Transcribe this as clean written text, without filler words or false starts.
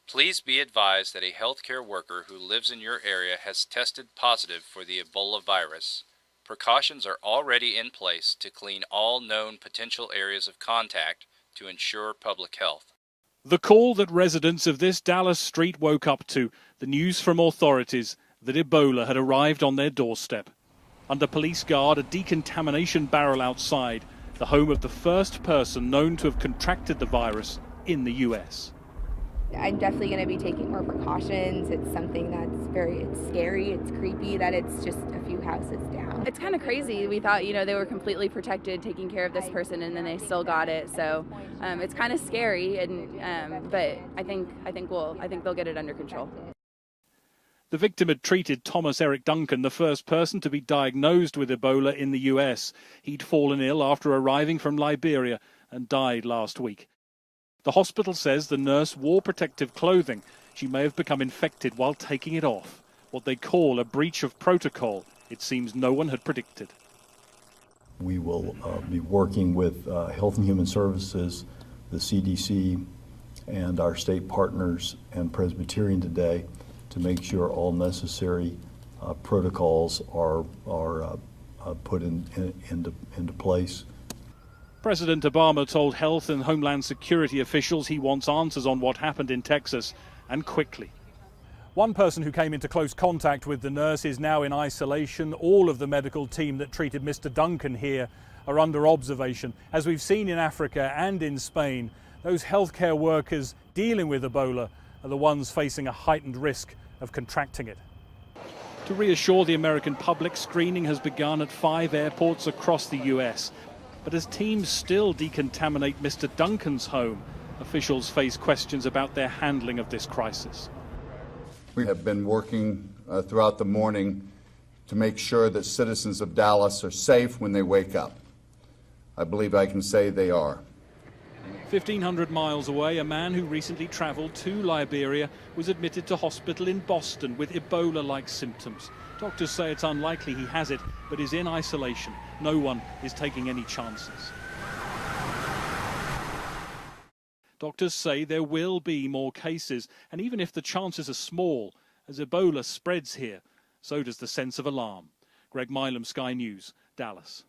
Please be advised that a healthcare worker who lives in your area has tested positive for the Ebola virus. Precautions are already in place to clean all known potential areas of contact to ensure public health. The call that residents of this Dallas street woke up to, the news from authorities that Ebola had arrived on their doorstep. Under police guard, a decontamination barrel outside, the home of the first person known to have contracted the virus in the U.S. I'm definitely going to be taking more precautions. It's something it's scary, it's creepy that it's just a few houses down. It's kind of crazy. We thought, they were completely protected, taking care of this person, and then they still got it. So it's kind of scary, but I think they'll get it under control. The victim had treated Thomas Eric Duncan, the first person to be diagnosed with Ebola in the U.S. He'd fallen ill after arriving from Liberia and died last week. The hospital says the nurse wore protective clothing. She may have become infected while taking it off. What they call a breach of protocol. It seems no one had predicted. We will be working with Health and Human Services, the CDC, and our state partners and Presbyterian today to make sure all necessary protocols are put into place. President Obama told Health and Homeland Security officials he wants answers on what happened in Texas, and quickly. One person who came into close contact with the nurse is now in isolation. All of the medical team that treated Mr. Duncan here are under observation. As we've seen in Africa and in Spain, those healthcare workers dealing with Ebola are the ones facing a heightened risk of contracting it. To reassure the American public, screening has begun at 5 airports across the U.S. But as teams still decontaminate Mr. Duncan's home, officials face questions about their handling of this crisis. We have been working throughout the morning to make sure that citizens of Dallas are safe when they wake up. I believe I can say they are. 1,500 miles away, a man who recently traveled to Liberia was admitted to hospital in Boston with Ebola-like symptoms. Doctors say it's unlikely he has it, but is in isolation. No one is taking any chances. Doctors say there will be more cases, and even if the chances are small, as Ebola spreads here, so does the sense of alarm. Greg Milam, Sky News, Dallas.